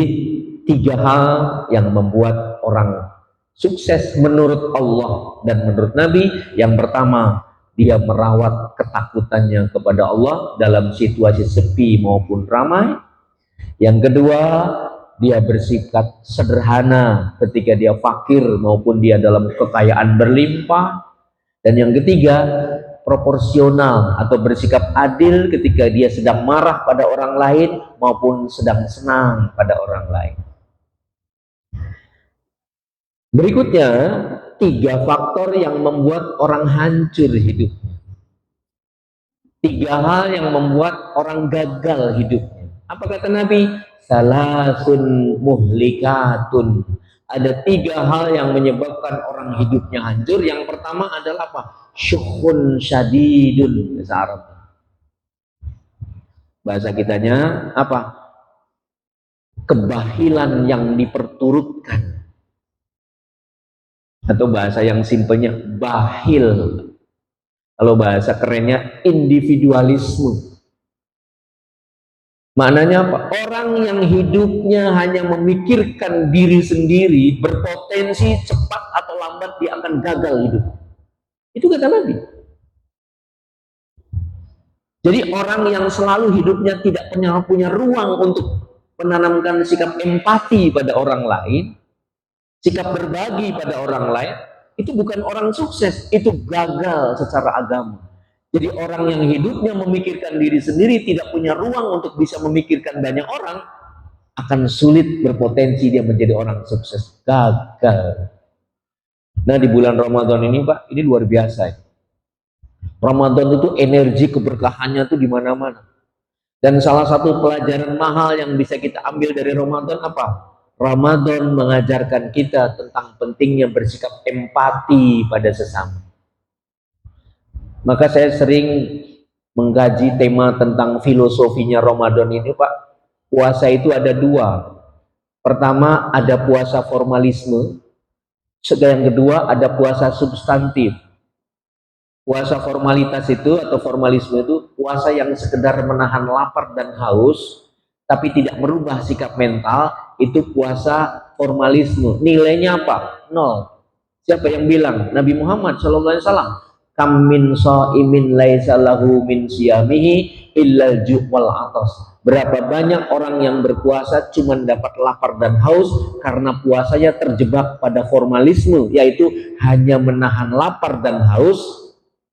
3 hal yang membuat orang sukses menurut Allah dan menurut Nabi. Yang pertama, dia merawat ketakutannya kepada Allah dalam situasi sepi maupun ramai. Yang kedua, dia bersikap sederhana ketika dia fakir maupun dia dalam kekayaan berlimpah. Dan yang ketiga, proporsional atau bersikap adil ketika dia sedang marah pada orang lain maupun sedang senang pada orang lain. Berikutnya, 3 faktor yang membuat orang hancur hidupnya. 3 hal yang membuat orang gagal hidupnya. Apa kata Nabi? Salasun muhlikatun. Ada 3 hal yang menyebabkan orang hidupnya hancur. Yang pertama adalah apa? Syukhun syadidun, bahasa Arab. Bahasa kitanya apa? Kebahilan yang diperturutkan. Atau bahasa yang simpelnya bahil. Kalau bahasa kerennya individualisme. Maknanya apa? Orang yang hidupnya hanya memikirkan diri sendiri berpotensi cepat atau lambat dia akan gagal hidup. Itu kata Nabi. Jadi orang yang selalu hidupnya tidak punya ruang untuk menanamkan sikap empati pada orang lain, sikap berbagi pada orang lain, itu bukan orang sukses, itu gagal secara agama. Jadi orang yang hidupnya memikirkan diri sendiri, tidak punya ruang untuk bisa memikirkan banyak orang, akan sulit berpotensi dia menjadi orang sukses. Gagal. Nah di bulan Ramadan ini Pak, ini luar biasa ya. Ramadan itu energi keberkahannya tuh di mana-mana. Dan salah satu pelajaran mahal yang bisa kita ambil dari Ramadan apa? Ramadan mengajarkan kita tentang pentingnya bersikap empati pada sesama. Maka saya sering mengkaji tema tentang filosofinya Ramadan ini Pak. Puasa itu ada dua. Pertama ada puasa formalisme. Yang kedua ada puasa substantif. Puasa formalitas itu atau formalisme itu puasa yang sekedar menahan lapar dan haus tapi tidak merubah sikap mental, itu puasa formalisme. Nilainya apa? 0. Siapa yang bilang? Nabi Muhammad SAW. Kam min shaimin laisa lahu min siyamihi illal ju' wal atas. Berapa banyak orang yang berpuasa cuma dapat lapar dan haus karena puasanya terjebak pada formalisme, yaitu hanya menahan lapar dan haus,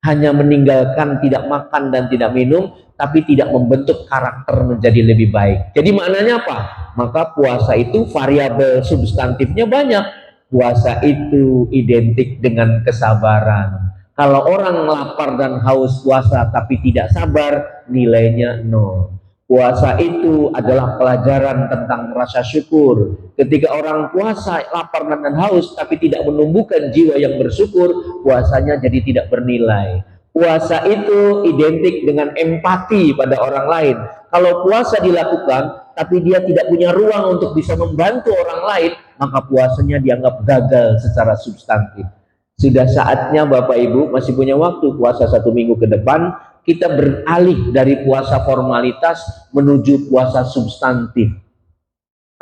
hanya meninggalkan tidak makan dan tidak minum, tapi tidak membentuk karakter menjadi lebih baik. Jadi maknanya apa? Maka puasa itu variabel substantifnya banyak. Puasa itu identik dengan kesabaran. Kalau orang lapar dan haus puasa tapi tidak sabar, nilainya 0. Puasa itu adalah pelajaran tentang rasa syukur. Ketika orang puasa lapar dan haus tapi tidak menumbuhkan jiwa yang bersyukur, puasanya jadi tidak bernilai. Puasa itu identik dengan empati pada orang lain. Kalau puasa dilakukan tapi dia tidak punya ruang untuk bisa membantu orang lain, maka puasanya dianggap gagal secara substantif. Sudah saatnya Bapak Ibu, masih punya waktu puasa 1 minggu ke depan, kita beralih dari puasa formalitas menuju puasa substantif.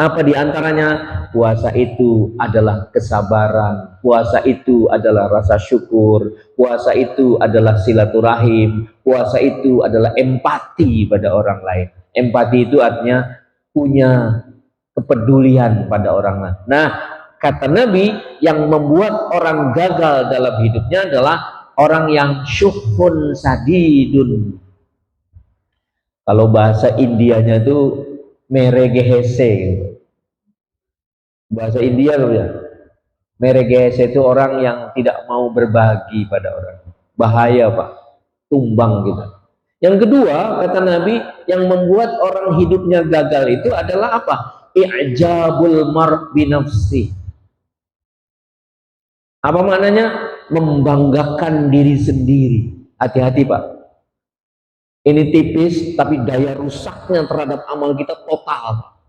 Apa diantaranya? Puasa itu adalah kesabaran, puasa itu adalah rasa syukur, puasa itu adalah silaturahim, puasa itu adalah empati pada orang lain. Empati itu artinya punya kepedulian pada orang lain. Nah, kata Nabi, yang membuat orang gagal dalam hidupnya adalah orang yang syuhun sadidun. Kalau bahasa Indianya itu meregehese. Bahasa India loh ya. Meregehese itu orang yang tidak mau berbagi pada orang. Bahaya Pak. Tumbang kita. Yang kedua, kata Nabi, yang membuat orang hidupnya gagal itu adalah apa? I'jabul mar' binafsi. Apa maknanya? Membanggakan diri sendiri. Hati-hati Pak. Ini tipis, tapi daya rusaknya terhadap amal kita total.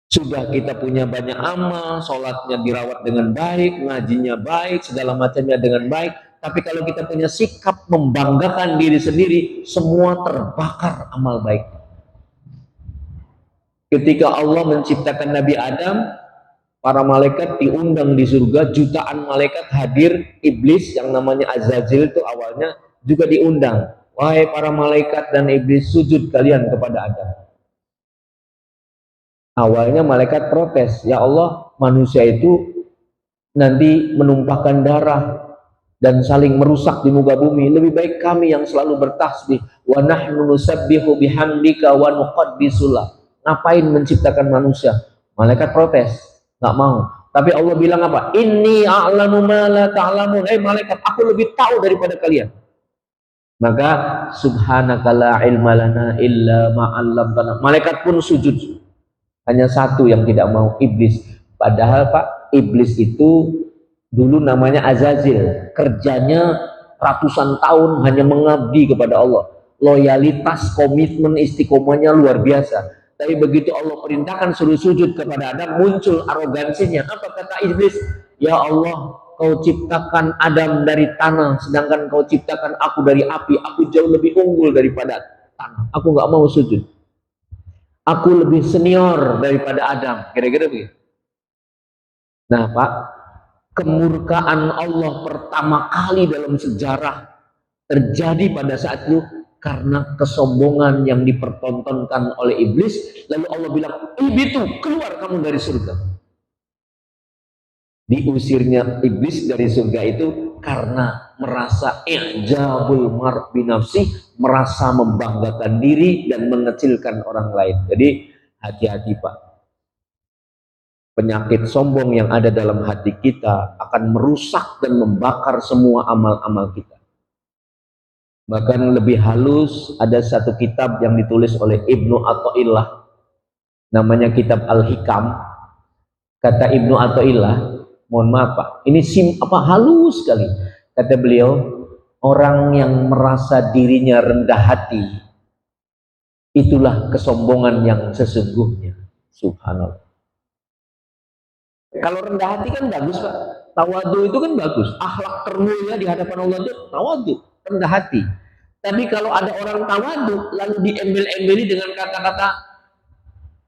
Sudah kita punya banyak amal, sholatnya dirawat dengan baik, ngajinya baik, segala macamnya dengan baik. Tapi kalau kita punya sikap membanggakan diri sendiri, semua terbakar amal baik. Ketika Allah menciptakan Nabi Adam, para malaikat diundang di surga, jutaan malaikat hadir, iblis yang namanya Azazil itu awalnya juga diundang. Wahai para malaikat dan iblis, sujud kalian kepada Adam. Awalnya malaikat protes, ya Allah, manusia itu nanti menumpahkan darah dan saling merusak di muka bumi. Lebih baik kami yang selalu bertasbih. Wa nahnu nusabbihu bihamdika wa nuqaddisu lak. Ngapain menciptakan manusia? Malaikat protes. Nggak mau. Tapi Allah bilang apa? Inni a'lamu ma la ta'lamun. Malaikat, aku lebih tahu daripada kalian. Maka subhanaka la ilma lana illa ma 'allamtana. Malaikat pun sujud. Hanya satu yang tidak mau, iblis. Padahal Pak, iblis itu dulu namanya Azazil. Kerjanya ratusan tahun hanya mengabdi kepada Allah. Loyalitas, komitmen, istiqomahnya luar biasa. Tapi begitu Allah perintahkan suruh sujud kepada Adam, muncul arogansinya. Apa kata iblis? ya Allah, kau ciptakan Adam dari tanah, sedangkan kau ciptakan aku dari api. Aku jauh lebih unggul daripada tanah. Aku nggak mau sujud. Aku lebih senior daripada Adam. Kira-kira begitu. Nah, Pak, kemurkaan Allah pertama kali dalam sejarah terjadi pada saat itu karena kesombongan yang dipertontonkan oleh iblis. Lalu Allah bilang, "Ibitu, keluar kamu dari surga." Diusirnya iblis dari surga itu karena merasa i'jabul mar' binafsi, merasa membanggakan diri dan mengecilkan orang lain. Jadi hati-hati, Pak. Penyakit sombong yang ada dalam hati kita akan merusak dan membakar semua amal-amal kita. Bahkan lebih halus, ada satu kitab yang ditulis oleh Ibnu Athaillah, namanya kitab Al-Hikam. Kata Ibnu Athaillah, mohon maaf Pak, ini halus sekali. Kata beliau, orang yang merasa dirinya rendah hati, itulah kesombongan yang sesungguhnya. Subhanallah. Kalau rendah hati kan bagus Pak, tawadu itu kan bagus, akhlak termulia di hadapan Allah itu tawadu, rendah hati. Tapi kalau ada orang tawadu lalu diembel-embeli dengan kata-kata,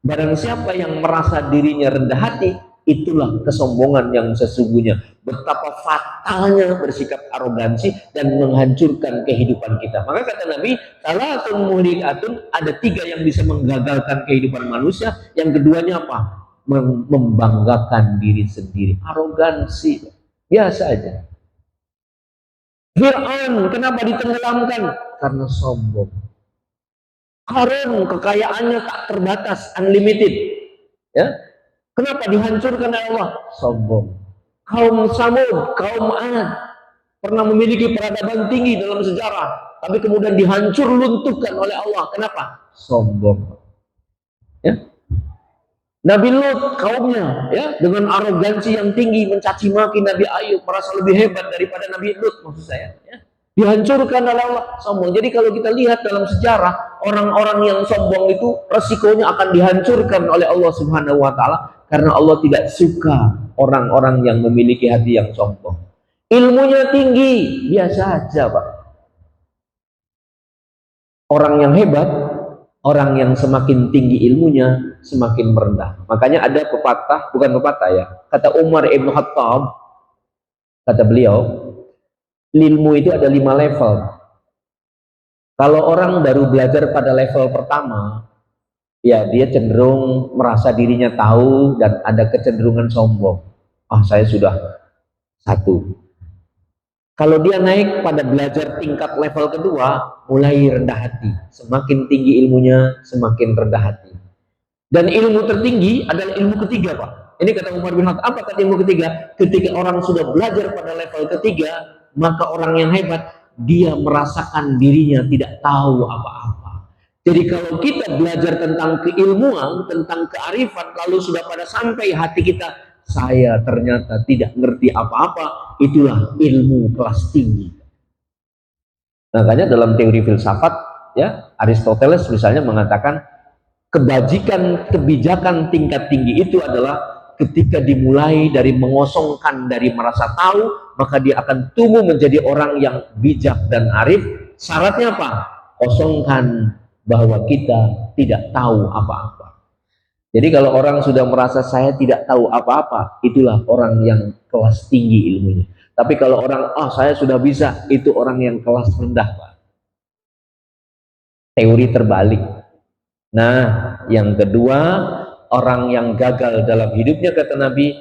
barang siapa yang merasa dirinya rendah hati, itulah kesombongan yang sesungguhnya. Betapa fatalnya bersikap arogansi dan menghancurkan kehidupan kita. Maka kata Nabi, salatun muhlikatun, ada 3 yang bisa menggagalkan kehidupan manusia. Yang keduanya apa? Membanggakan diri sendiri, arogansi, biasa aja. Fir'aun kenapa ditenggelamkan? Karena sombong. Qarun kekayaannya tak terbatas, unlimited, ya. Kenapa dihancurkan oleh Allah? Sombong. Kaum Samud, kaum Ad pernah memiliki peradaban tinggi dalam sejarah, tapi kemudian dihancur luntuhkan oleh Allah. Kenapa? Sombong. Ya. Nabi Lut kaumnya ya dengan arogansi yang tinggi mencaci maki Nabi Ayub, merasa lebih hebat daripada Nabi Lut, maksud saya ya. Dihancurkan oleh Allah, sombong. Jadi kalau kita lihat dalam sejarah, orang-orang yang sombong itu resikonya akan dihancurkan oleh Allah Subhanahu wa taala karena Allah tidak suka orang-orang yang memiliki hati yang sombong. Ilmunya tinggi, biasa aja, Pak. Orang yang hebat, orang yang semakin tinggi ilmunya semakin merendah. Makanya ada pepatah, bukan pepatah ya, kata Umar Ibn Khattab, kata beliau, ilmu itu ada 5 level. Kalau orang baru belajar pada level pertama, ya dia cenderung merasa dirinya tahu dan ada kecenderungan sombong. Saya sudah 1. Kalau dia naik pada belajar tingkat level kedua, mulai rendah hati. Semakin tinggi ilmunya, semakin rendah hati. Dan ilmu tertinggi adalah ilmu ketiga, Pak. Ini kata Umar bin Khattab. Apa kata ilmu ketiga? Ketika orang sudah belajar pada level ketiga, maka orang yang hebat, dia merasakan dirinya tidak tahu apa-apa. Jadi kalau kita belajar tentang keilmuan, tentang kearifan, lalu sudah pada sampai hati kita, saya ternyata tidak ngerti apa-apa, itulah ilmu kelas tinggi. Makanya dalam teori filsafat, ya, Aristoteles misalnya mengatakan kebijakan tingkat tinggi itu adalah ketika dimulai dari mengosongkan dari merasa tahu, maka dia akan tumbuh menjadi orang yang bijak dan arif. Syaratnya apa? Kosongkan bahwa kita tidak tahu apa-apa. Jadi kalau orang sudah merasa saya tidak tahu apa-apa, itulah orang yang kelas tinggi ilmunya. Tapi kalau orang, saya sudah bisa, itu orang yang kelas rendah, Pak. Teori terbalik. Nah, yang kedua, orang yang gagal dalam hidupnya, kata Nabi,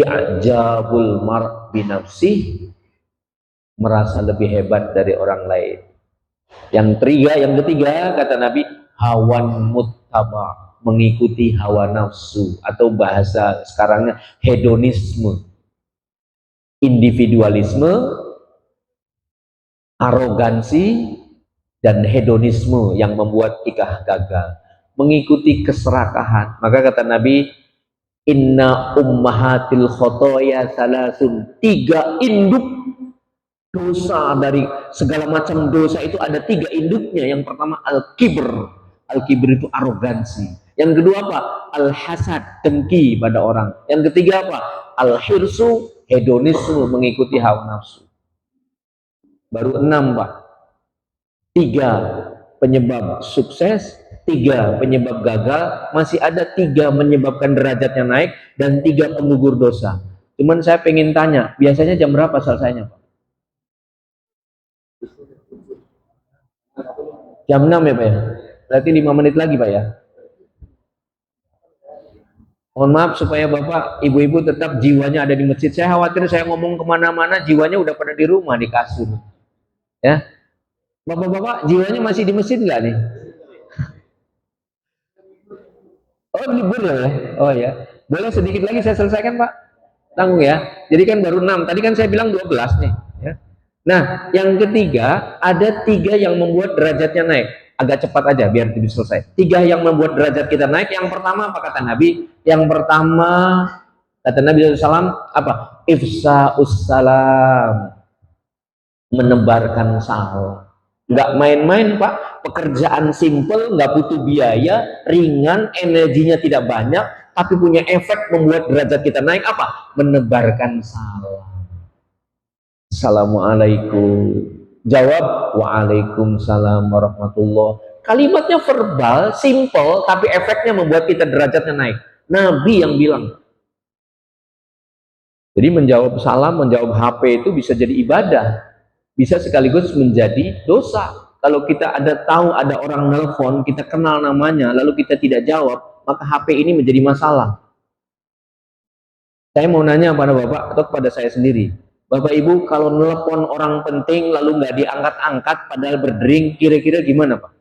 i'jabul mar' binafsi, merasa lebih hebat dari orang lain. Yang ketiga, kata Nabi, hawan muttaba', mengikuti hawa nafsu, atau bahasa sekarangnya hedonisme, individualisme, arogansi, dan hedonisme yang membuat kita gagal, mengikuti keserakahan. Maka kata Nabi, inna ummahatil khotoya salasun, 3 induk dosa, dari segala macam dosa itu ada 3 induknya. Yang pertama al-kibr. Al-kibr itu arogansi. Yang kedua apa? Al-hasad, dengki pada orang. Yang ketiga apa? Al-hirsu, hedonisme, mengikuti hawa nafsu. Baru 6 Pak. 3 penyebab sukses, 3 penyebab gagal, masih ada 3 menyebabkan derajatnya naik, dan 3 penggugur dosa. Cuman saya pengen tanya, biasanya jam berapa selesainya Pak? Jam 6 ya Pak ya? Berarti 5 menit lagi Pak ya? Mohon maaf supaya Bapak, Ibu-ibu tetap jiwanya ada di masjid. Saya khawatir saya ngomong kemana-mana, jiwanya udah pada di rumah, di kasur. Ya, Bapak-bapak jiwanya masih di masjid nggak nih? Oh libur ya? Oh ya, boleh sedikit lagi saya selesaikan Pak? Tanggung ya. Jadi kan baru 6, tadi kan saya bilang 12 nih. Ya. Nah, yang ketiga, ada 3 yang membuat derajatnya naik. Agak cepat aja biar bisa selesai. 3 yang membuat derajat kita naik. Yang pertama apa kata Nabi? Yang pertama kata Nabi SAW apa? Ifsa'us salam, menebarkan salam. Nggak main-main Pak, pekerjaan simple, nggak butuh biaya, ringan, energinya tidak banyak, tapi punya efek membuat derajat kita naik apa? Menebarkan salam. Assalamualaikum. Jawab, waalaikumsalam warahmatullah. Kalimatnya verbal, simple, tapi efeknya membuat kita derajatnya naik. Nabi yang bilang. Jadi menjawab salam, menjawab HP itu bisa jadi ibadah. Bisa sekaligus menjadi dosa. Kalau kita tahu ada orang nelpon, kita kenal namanya, lalu kita tidak jawab, maka HP ini menjadi masalah. Saya mau nanya pada Bapak atau kepada saya sendiri, Bapak Ibu kalau nelpon orang penting lalu nggak diangkat-angkat padahal berdering, kira-kira gimana Pak?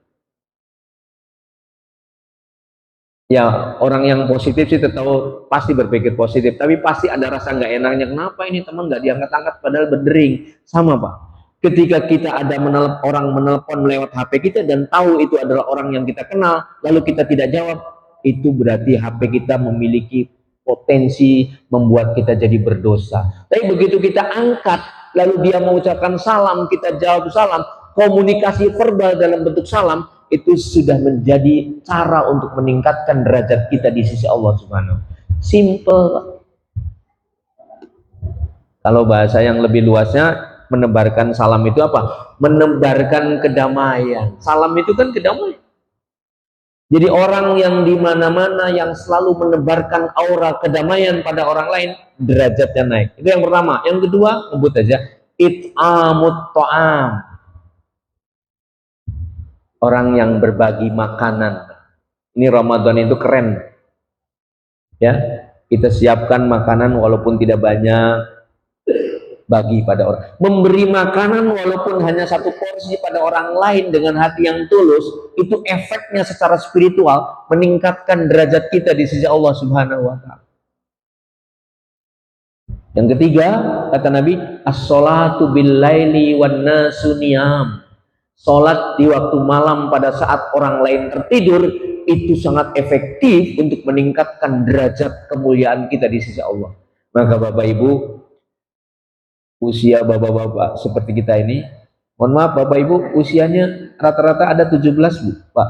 Ya, orang yang positif sih tahu pasti berpikir positif, tapi pasti ada rasa nggak enaknya. Kenapa ini teman nggak diangkat-angkat padahal berdering? Sama Pak. Ketika kita ada orang menelpon lewat HP kita dan tahu itu adalah orang yang kita kenal, lalu kita tidak jawab, itu berarti HP kita memiliki potensi membuat kita jadi berdosa. Tapi begitu kita angkat, lalu dia mengucapkan salam, kita jawab salam, komunikasi verbal dalam bentuk salam, itu sudah menjadi cara untuk meningkatkan derajat kita di sisi Allah Subhanahu. Simple. Kalau bahasa yang lebih luasnya, menebarkan salam itu apa? Menebarkan kedamaian. Salam itu kan kedamaian. Jadi orang yang di mana-mana yang selalu menebarkan aura kedamaian pada orang lain, derajatnya naik. Itu yang pertama. Yang kedua, sebut aja it'amut ta'am. Orang yang berbagi makanan. Ini Ramadan itu keren. Ya, kita siapkan makanan walaupun tidak banyak, bagi pada orang, memberi makanan walaupun hanya 1 porsi pada orang lain dengan hati yang tulus, itu efeknya secara spiritual meningkatkan derajat kita di sisi Allah Subhanahu wa Ta'ala. Yang ketiga, kata Nabi, as-sholatu bil-laili wan nasu niyam. Salat di waktu malam pada saat orang lain tertidur itu sangat efektif untuk meningkatkan derajat kemuliaan kita di sisi Allah. Maka Bapak Ibu, usia bapak-bapak seperti kita ini, mohon maaf Bapak Ibu, usianya rata-rata ada 17 Bu, Pak.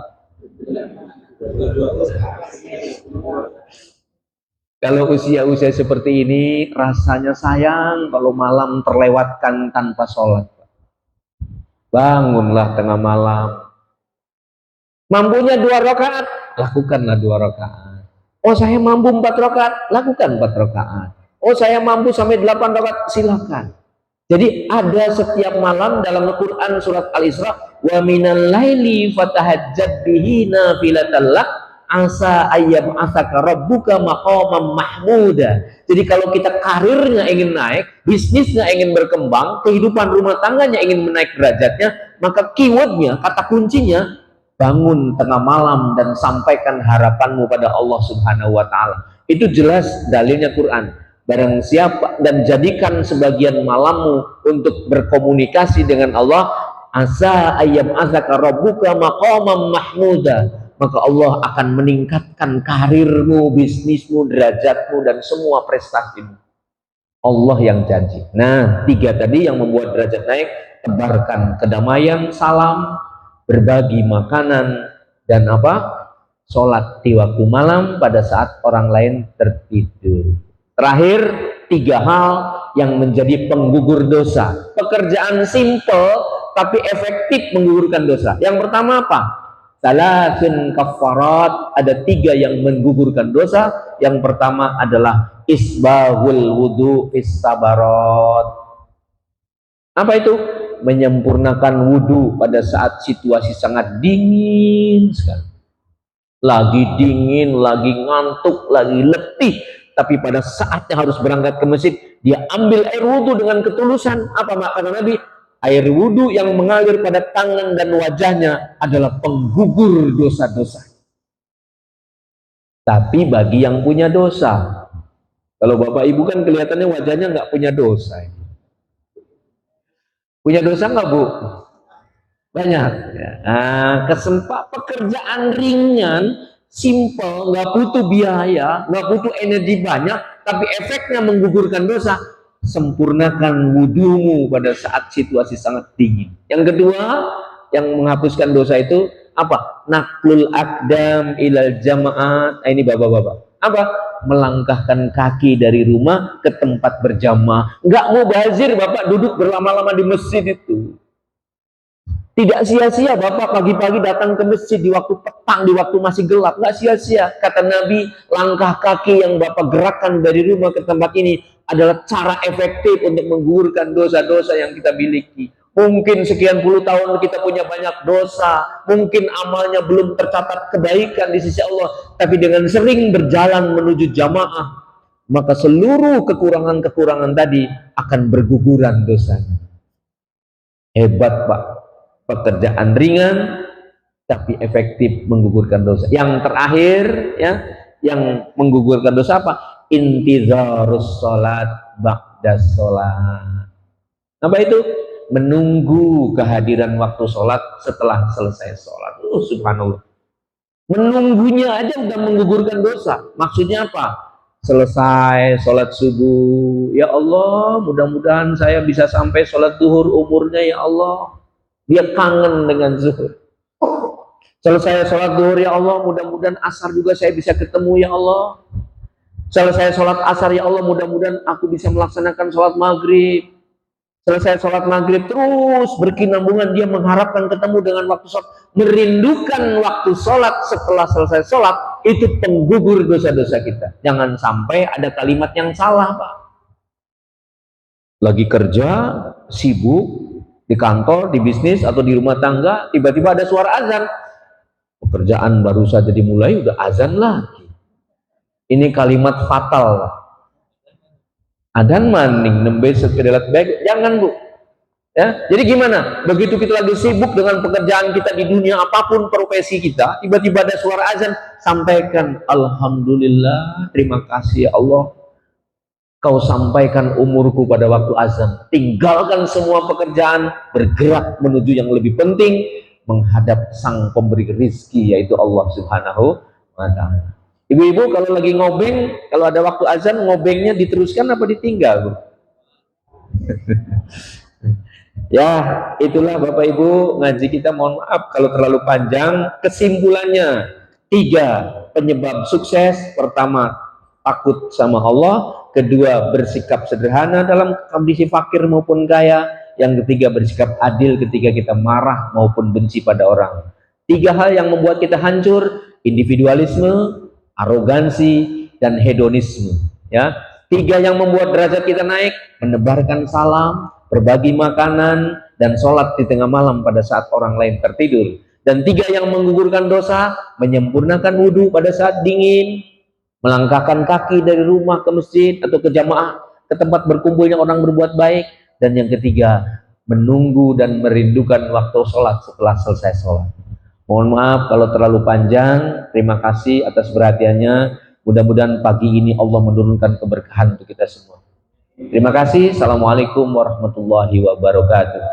Kalau usia-usia seperti ini, rasanya sayang kalau malam terlewatkan tanpa sholat. Bangunlah tengah malam. Mampunya 2 rakaat, lakukanlah 2 rakaat. Oh saya mampu 4 rakaat, lakukan 4 rakaat. Oh saya mampu sampai 8 rakaat, silakan. Jadi ada setiap malam dalam Al-Quran surat Al-Isra, wa minal laili fatahajjad bihi nafilatan lak asa ayyam asaka rabbuka maqaman mahmuda. Jadi kalau kita karirnya ingin naik, bisnisnya ingin berkembang, kehidupan rumah tangganya ingin menaik derajatnya, maka keywordnya, kata kuncinya, bangun tengah malam dan sampaikan harapanmu pada Allah Subhanahu wa Ta'ala. Itu jelas dalilnya Quran. Barang siapa dan jadikan sebagian malammu untuk berkomunikasi dengan Allah, asa ayyam asaka rabbuka maqaman mahmuda, maka Allah akan meningkatkan karirmu, bisnismu, derajatmu, dan semua prestasimu. Allah yang janji. Nah, 3 tadi yang membuat derajat naik, tebarkan kedamaian, salam, berbagi makanan, dan apa? sholat di waktu malam pada saat orang lain tertidur. Terakhir, 3 hal yang menjadi penggugur dosa. Pekerjaan simple tapi efektif menggugurkan dosa. Yang pertama apa? Salasun kafarat, ada 3 yang menggugurkan dosa. Yang pertama adalah isbahul wudu fis sabarat. Apa itu? Menyempurnakan wudu pada saat situasi sangat dingin sekali. Lagi dingin, lagi ngantuk, lagi letih, tapi pada saatnya harus berangkat ke masjid, dia ambil air wudu dengan ketulusan. Apa makna Nabi? Air wudu yang mengalir pada tangan dan wajahnya adalah penggugur dosa-dosa. Tapi bagi yang punya dosa, kalau bapak ibu kan kelihatannya wajahnya nggak punya dosa. Punya dosa nggak bu? Banyak. Nah, pekerjaan ringan, simple, nggak butuh biaya, nggak butuh energi banyak, tapi efeknya menggugurkan dosa. Sempurnakan wudumu pada saat situasi sangat dingin. Yang kedua, yang menghapuskan dosa itu apa? Naklul akdam ilal jamaat. Nah, ini bapak-bapak. Apa? Melangkahkan kaki dari rumah ke tempat berjamaah. Nggak mau bazir bapak duduk berlama-lama di masjid itu. Tidak sia-sia bapak pagi-pagi datang ke masjid di waktu petang, di waktu masih gelap. Nggak sia-sia. Kata Nabi, langkah kaki yang bapak gerakan dari rumah ke tempat ini adalah cara efektif untuk menggugurkan dosa-dosa yang kita miliki. Mungkin sekian puluh tahun kita punya banyak dosa, mungkin amalnya belum tercatat kebaikan di sisi Allah, tapi dengan sering berjalan menuju jamaah, maka seluruh kekurangan-kekurangan tadi akan berguguran dosanya. Hebat pak, pekerjaan ringan tapi efektif menggugurkan dosa. Yang terakhir ya, yang menggugurkan dosa apa? Intizarus sholat ba'das sholat. Apa itu? Menunggu kehadiran waktu sholat setelah selesai sholat. Subhanallah. Menunggunya aja udah menggugurkan dosa. Maksudnya apa? Selesai sholat subuh, ya Allah, mudah-mudahan saya bisa sampai sholat duhur umurnya, ya Allah. Dia kangen dengan zuhur. Selesai sholat duhur, ya Allah, mudah-mudahan asar juga saya bisa ketemu, ya Allah. Selesai sholat asar, ya Allah, mudah-mudahan aku bisa melaksanakan sholat maghrib. Selesai sholat maghrib, terus berkinambungan dia mengharapkan ketemu dengan waktu sholat, merindukan waktu sholat. Setelah selesai sholat, itu penggugur dosa-dosa kita. Jangan sampai ada kalimat yang salah pak. Lagi kerja, sibuk, di kantor, di bisnis, atau di rumah tangga, tiba-tiba ada suara azan. Pekerjaan baru saja dimulai, udah azan lagi. Ini kalimat fatal. Adan maning nembe sepedelat baik, jangan bu. Ya, jadi gimana? Begitu kita lagi sibuk dengan pekerjaan kita di dunia apapun profesi kita, tiba-tiba ada suara azan, sampaikan alhamdulillah, terima kasih ya Allah. Kau sampaikan umurku pada waktu azan. Tinggalkan semua pekerjaan, bergerak menuju yang lebih penting, menghadap sang pemberi rizki yaitu Allah Subhanahu wa ta'ala. Ibu-ibu kalau lagi ngobeng, kalau ada waktu azan, ngobengnya diteruskan apa ditinggal bu? Ya, itulah Bapak Ibu ngaji kita, mohon maaf kalau terlalu panjang. Kesimpulannya 3 penyebab sukses. Pertama, takut sama Allah. Kedua, bersikap sederhana dalam kondisi fakir maupun kaya. Yang ketiga, bersikap adil ketika kita marah maupun benci pada orang. 3 hal yang membuat kita hancur: individualisme, arogansi, dan hedonisme. Ya, 3 yang membuat derajat kita naik: menebarkan salam, berbagi makanan, dan sholat di tengah malam pada saat orang lain tertidur. Dan 3 yang menggugurkan dosa: menyempurnakan wudhu pada saat dingin, melangkahkan kaki dari rumah ke masjid atau ke jamaah, ke tempat berkumpulnya orang berbuat baik. Dan yang ketiga, menunggu dan merindukan waktu sholat setelah selesai sholat. Mohon maaf kalau terlalu panjang. Terima kasih atas perhatiannya. Mudah-mudahan pagi ini Allah menurunkan keberkahan untuk kita semua. Terima kasih. Assalamualaikum warahmatullahi wabarakatuh.